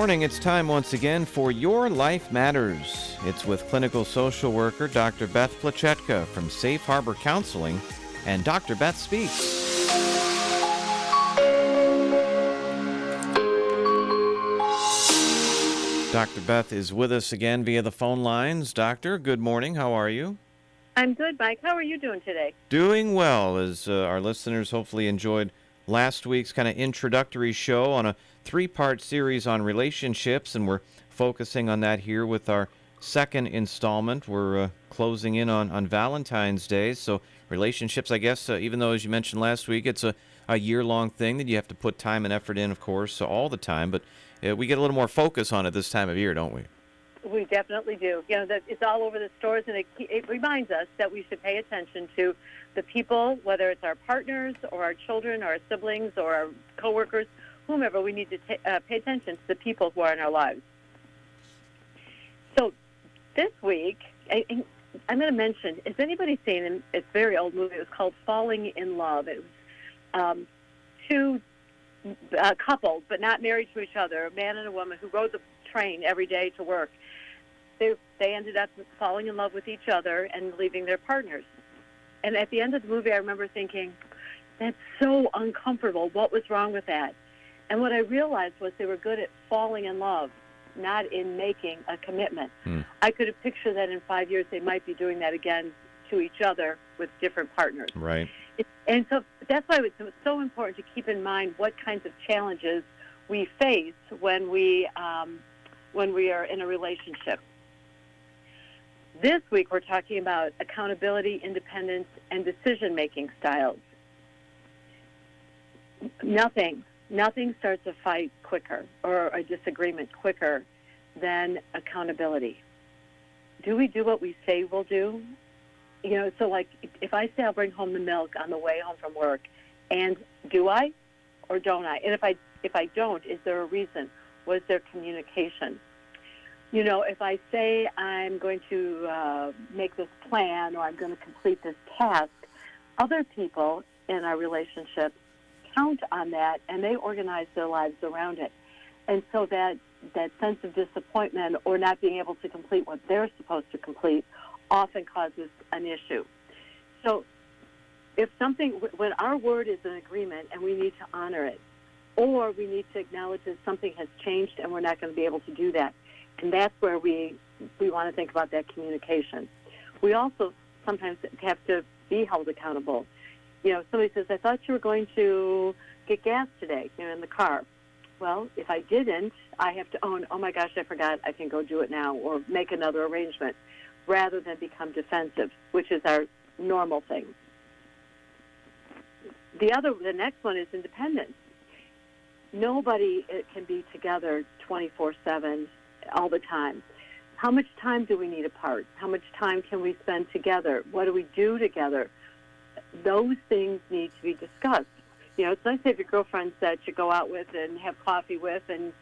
morning. It's time once again for Your Life Matters. It's with clinical social worker Dr. Beth Plachetka from Safe Harbor Counseling and Dr. Beth Speaks. Dr. Beth is with us again via the phone lines. Doctor, good morning. How are you? I'm good, Mike. How are you doing today? Doing well, as our listeners hopefully enjoyed last week's kind of introductory show on a 3-part series on relationships, and we're focusing on that here with our second installment. We're closing in on Valentine's Day, so relationships, I guess, even though, as you mentioned last week, it's a year-long thing that you have to put time and effort in, of course, all the time, but we get a little more focus on it this time of year, don't we? We definitely do. You know, it's all over the stores, and it reminds us that we should pay attention to the people, whether it's our partners or our children or our siblings or our coworkers, whomever. We need to pay attention to the people who are in our lives. So this week, I'm going to mention, has anybody seen, it's a very old movie, it was called Falling in Love. It was two couples, but not married to each other, a man and a woman who rode the train every day to work. They ended up falling in love with each other and leaving their partners. And at the end of the movie, I remember thinking, that's so uncomfortable. What was wrong with that? And what I realized was they were good at falling in love, not in making a commitment. I could have pictured that in 5 years they might be doing that again to each other with different partners. Right. And so that's why it's so important to keep in mind what kinds of challenges we face when we are in a relationship. This week we're talking about accountability, independence, and decision-making styles. Nothing starts a fight quicker or a disagreement quicker than accountability. Do we do what we say we'll do? You know, so like if I say I'll bring home the milk on the way home from work, and do I or don't I? And if I don't, is there a reason? Was there communication? You know, if I say I'm going to make this plan or I'm going to complete this task, other people in our relationship count on that, and they organize their lives around it. And so that sense of disappointment or not being able to complete what they're supposed to complete often causes an issue. So when our word is an agreement and we need to honor it, or we need to acknowledge that something has changed and we're not going to be able to do that, and that's where we want to think about that communication. We also sometimes have to be held accountable. You know, somebody says, I thought you were going to get gas today, in the car. Well, if I didn't, I have to own, oh my gosh, I forgot, I can go do it now, or make another arrangement, rather than become defensive, which is our normal thing. The next one is independence. Nobody can be together 24/7 all the time. How much time do we need apart? How much time can we spend together? What do we do together? Those things need to be discussed. You know, it's nice to have your girlfriends that you go out with and have coffee with, and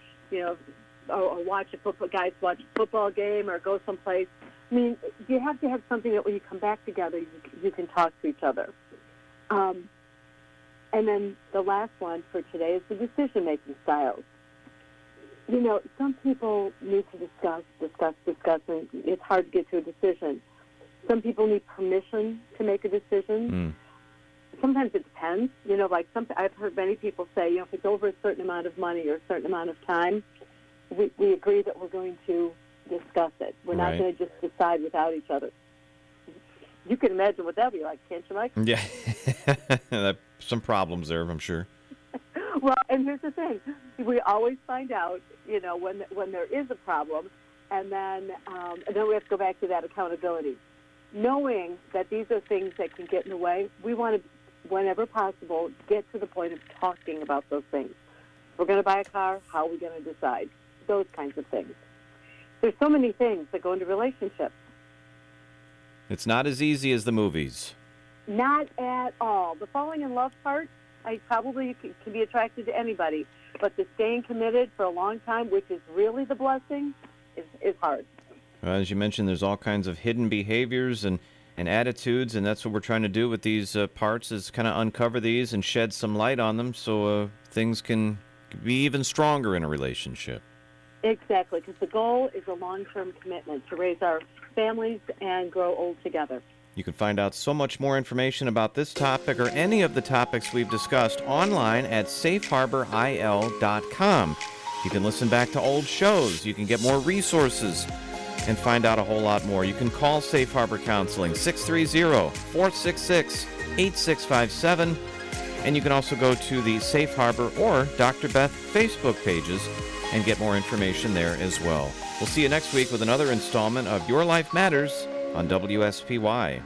or watch a football game or go someplace. I mean, you have to have something that when you come back together, you can talk to each other. And then the last one for today is the decision-making styles. You know, some people need to discuss, and it's hard to get to a decision. Some people need permission to make a decision. Sometimes it depends. You know, like I've heard many people say, if it's over a certain amount of money or a certain amount of time, we agree that we're going to discuss it. We're not going to just decide without each other. You can imagine what that would be like, can't you, Mike? Yeah. Some problems there, I'm sure. Well, and here's the thing. We always find out, when there is a problem, and then we have to go back to that accountability. Knowing that these are things that can get in the way, we want to, whenever possible, get to the point of talking about those things. If we're going to buy a car, how are we going to decide? Those kinds of things. There's so many things that go into relationships. It's not as easy as the movies. Not at all. The falling in love part, I probably can be attracted to anybody, but the staying committed for a long time, which is really the blessing, is hard. As you mentioned, there's all kinds of hidden behaviors and attitudes, and that's what we're trying to do with these parts, is kind of uncover these and shed some light on them so things can be even stronger in a relationship. Exactly, because the goal is a long-term commitment to raise our families and grow old together. You can find out so much more information about this topic or any of the topics we've discussed online at safeharboril.com. You can listen back to old shows. You can get more resources and find out a whole lot more. You can call Safe Harbor Counseling, 630-466-8657. And you can also go to the Safe Harbor or Dr. Beth Facebook pages and get more information there as well. We'll see you next week with another installment of Your Life Matters on WSPY.